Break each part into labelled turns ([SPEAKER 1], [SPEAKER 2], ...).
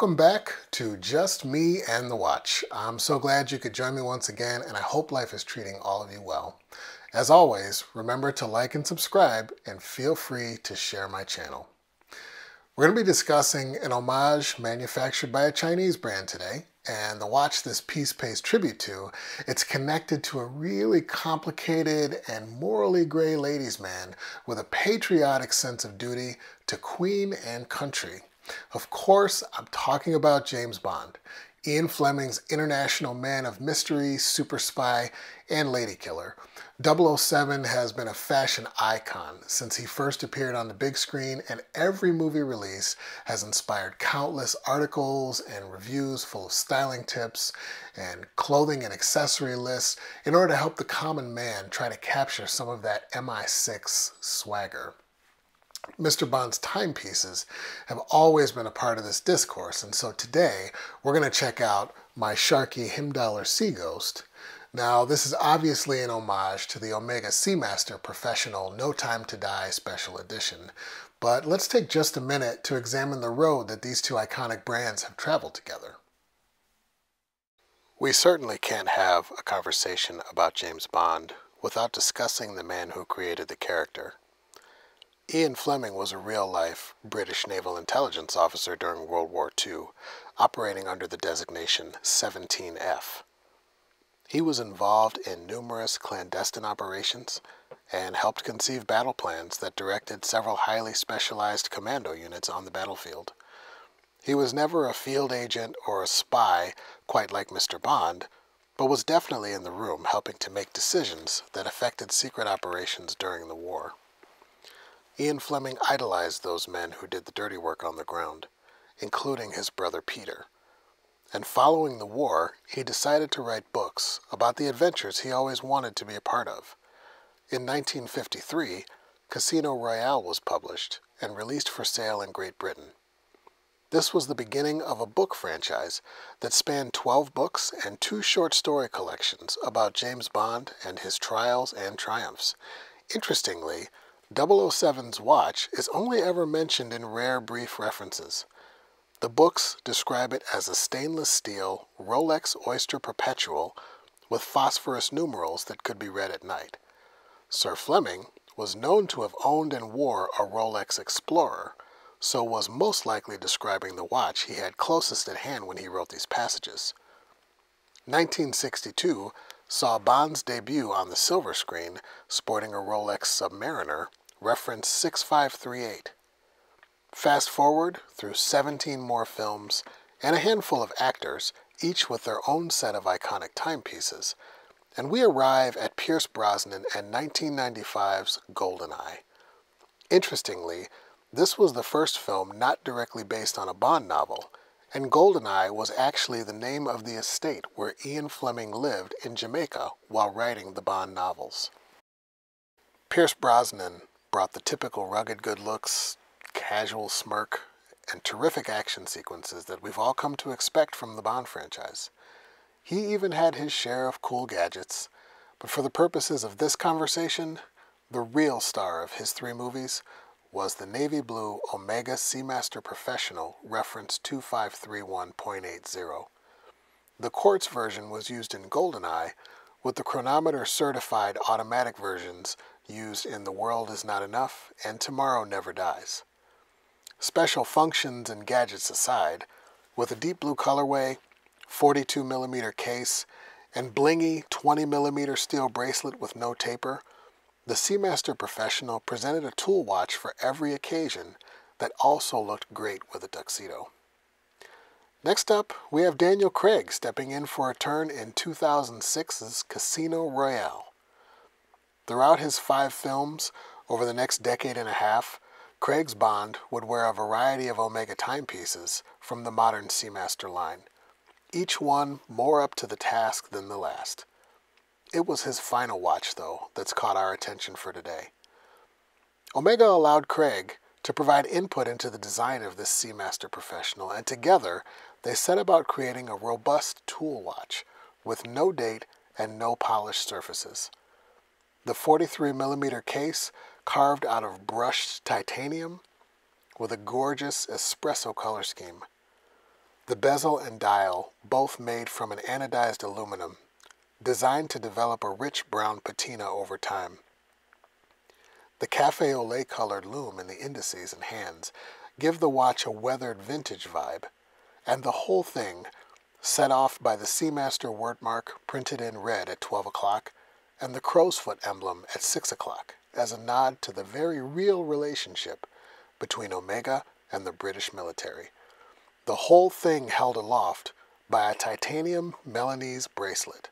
[SPEAKER 1] Welcome back to Just Me and the Watch. I'm so glad you could join me once again, and I hope life is treating all of you well. As always, remember to like and subscribe, and feel free to share my channel. We're going to be discussing an homage manufactured by a Chinese brand today, and the watch this piece pays tribute to, it's connected to a really complicated and morally gray ladies' man with a patriotic sense of duty to Queen and country. Of course, I'm talking about James Bond, Ian Fleming's international man of mystery, super spy, and lady killer. 007 has been a fashion icon since he first appeared on the big screen, and every movie release has inspired countless articles and reviews full of styling tips and clothing and accessory lists in order to help the common man try to capture some of that MI6 swagger. Mr. Bond's timepieces have always been a part of this discourse, and so today we're going to check out my Sharky Heimdallr Sea Ghost. Now, this is obviously an homage to the Omega Seamaster Professional No Time to Die Special Edition, but let's take just a minute to examine the road that these two iconic brands have traveled together. We certainly can't have a conversation about James Bond without discussing the man who created the character. Ian Fleming was a real-life British naval intelligence officer during World War II, operating under the designation 17F. He was involved in numerous clandestine operations and helped conceive battle plans that directed several highly specialized commando units on the battlefield. He was never a field agent or a spy quite like Mr. Bond, but was definitely in the room helping to make decisions that affected secret operations during the war. Ian Fleming idolized those men who did the dirty work on the ground, including his brother Peter. And following the war, he decided to write books about the adventures he always wanted to be a part of. In 1953, Casino Royale was published and released for sale in Great Britain. This was the beginning of a book franchise that spanned 12 books and 2 short story collections about James Bond and his trials and triumphs. Interestingly, 007's watch is only ever mentioned in rare brief references. The books describe it as a stainless steel Rolex Oyster Perpetual with phosphorus numerals that could be read at night. Sir Fleming was known to have owned and wore a Rolex Explorer, so was most likely describing the watch he had closest at hand when he wrote these passages. 1962 saw Bond's debut on the silver screen sporting a Rolex Submariner, reference 6538. Fast forward through 17 more films and a handful of actors, each with their own set of iconic timepieces, and we arrive at Pierce Brosnan and 1995's GoldenEye. Interestingly, this was the first film not directly based on a Bond novel, and GoldenEye was actually the name of the estate where Ian Fleming lived in Jamaica while writing the Bond novels. Pierce Brosnan brought the typical rugged good looks, casual smirk, and terrific action sequences that we've all come to expect from the Bond franchise. He even had his share of cool gadgets, but for the purposes of this conversation, the real star of his 3 movies was the navy blue Omega Seamaster Professional reference 2531.80. The quartz version was used in GoldenEye, with the chronometer certified automatic versions used in The World Is Not Enough and Tomorrow Never Dies. Special functions and gadgets aside, with a deep blue colorway, 42mm case, and blingy 20mm steel bracelet with no taper, the Seamaster Professional presented a tool watch for every occasion that also looked great with a tuxedo. Next up, we have Daniel Craig stepping in for a turn in 2006's Casino Royale. Throughout his 5 films over the next decade and a half, Craig's Bond would wear a variety of Omega timepieces from the modern Seamaster line, each one more up to the task than the last. It was his final watch, though, that's caught our attention for today. Omega allowed Craig to provide input into the design of this Seamaster Professional, and together they set about creating a robust tool watch with no date and no polished surfaces. The 43mm case carved out of brushed titanium with a gorgeous espresso color scheme. The bezel and dial, both made from an anodized aluminum, designed to develop a rich brown patina over time. The cafe au lait colored lume in the indices and hands give the watch a weathered vintage vibe, and the whole thing, set off by the Seamaster wordmark printed in red at 12 o'clock and the crow's foot emblem at 6 o'clock, as a nod to the very real relationship between Omega and the British military. The whole thing held aloft by a titanium Milanese bracelet.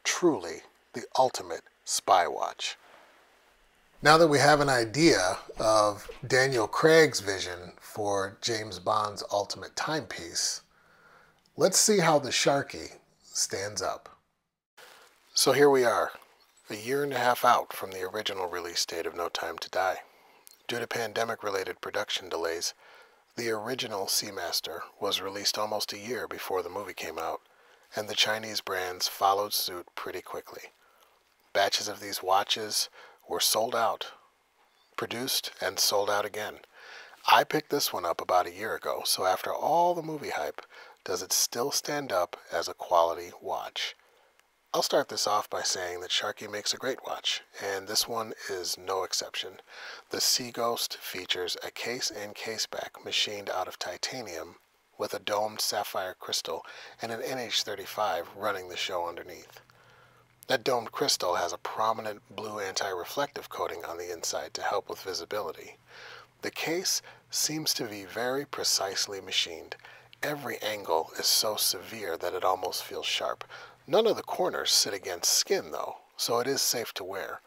[SPEAKER 1] Truly the ultimate spy watch. Now that we have an idea of Daniel Craig's vision for James Bond's ultimate timepiece, let's see how the Sharky stands up. So here we are, a year and a half out from the original release date of No Time to Die. Due to pandemic-related production delays, the original Seamaster was released almost a year before the movie came out, and the Chinese brands followed suit pretty quickly. Batches of these watches were sold out, produced, and sold out again. I picked this one up about a year ago, so after all the movie hype, does it still stand up as a quality watch? I'll start this off by saying that Sharky makes a great watch, and this one is no exception. The Seaghost features a case and caseback machined out of titanium with a domed sapphire crystal and an NH35 running the show underneath. That domed crystal has a prominent blue anti-reflective coating on the inside to help with visibility. The case seems to be very precisely machined. Every angle is so severe that it almost feels sharp. None of the corners sit against skin, though, so it is safe to wear.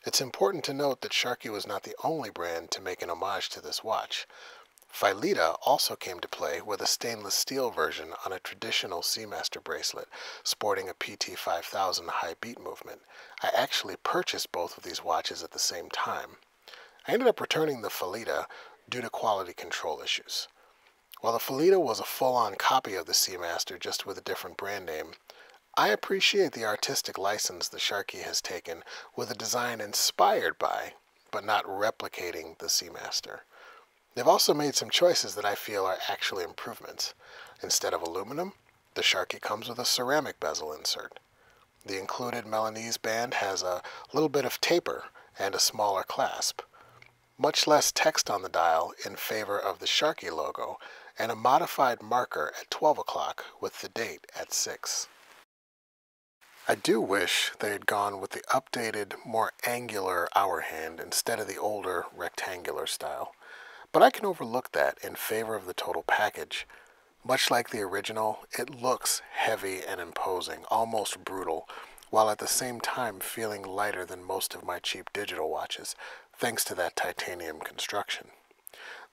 [SPEAKER 1] It's important to note that Sharky was not the only brand to make an homage to this watch. Philida also came to play with a stainless steel version on a traditional Seamaster bracelet, sporting a PT 5000 high beat movement. I actually purchased both of these watches at the same time. I ended up returning the Philida due to quality control issues. While the Philida was a full-on copy of the Seamaster, just with a different brand name, I appreciate the artistic license the Sharky has taken with a design inspired by, but not replicating, the Seamaster. They've also made some choices that I feel are actually improvements. Instead of aluminum, the Sharky comes with a ceramic bezel insert. The included Milanese band has a little bit of taper and a smaller clasp. Much less text on the dial in favor of the Sharky logo, and a modified marker at 12 o'clock with the date at 6. I do wish they had gone with the updated, more angular hour hand instead of the older rectangular style, but I can overlook that in favor of the total package. Much like the original, it looks heavy and imposing, almost brutal, while at the same time feeling lighter than most of my cheap digital watches, thanks to that titanium construction.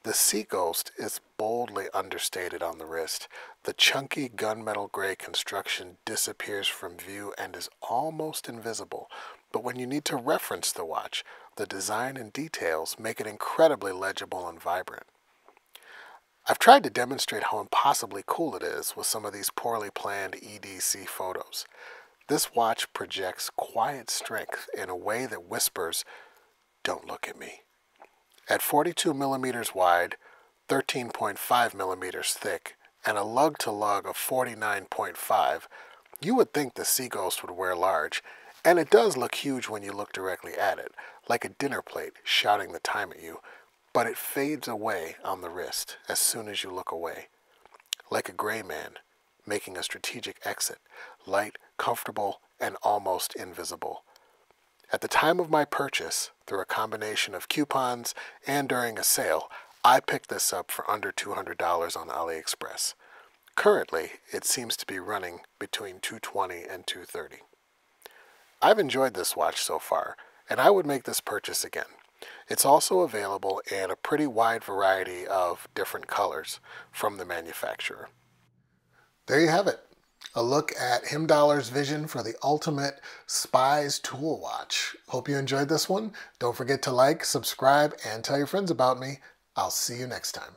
[SPEAKER 1] The Seaghost is boldly understated on the wrist. The chunky gunmetal gray construction disappears from view and is almost invisible, but when you need to reference the watch, the design and details make it incredibly legible and vibrant. I've tried to demonstrate how impossibly cool it is with some of these poorly planned EDC photos. This watch projects quiet strength in a way that whispers, "Don't look at me." At 42 millimeters wide, 13.5 millimeters thick, and a lug-to-lug of 49.5, you would think the Seaghost would wear large, and it does look huge when you look directly at it, like a dinner plate shouting the time at you, but it fades away on the wrist as soon as you look away. Like a gray man making a strategic exit, light, comfortable, and almost invisible. At the time of my purchase, through a combination of coupons and during a sale, I picked this up for under $200 on AliExpress. Currently, it seems to be running between $220 and $230. I've enjoyed this watch so far, and I would make this purchase again. It's also available in a pretty wide variety of different colors from the manufacturer. There you have it. A look at Heimdallr's vision for the ultimate spy's tool watch. Hope you enjoyed this one. Don't forget to like, subscribe, and tell your friends about me. I'll see you next time.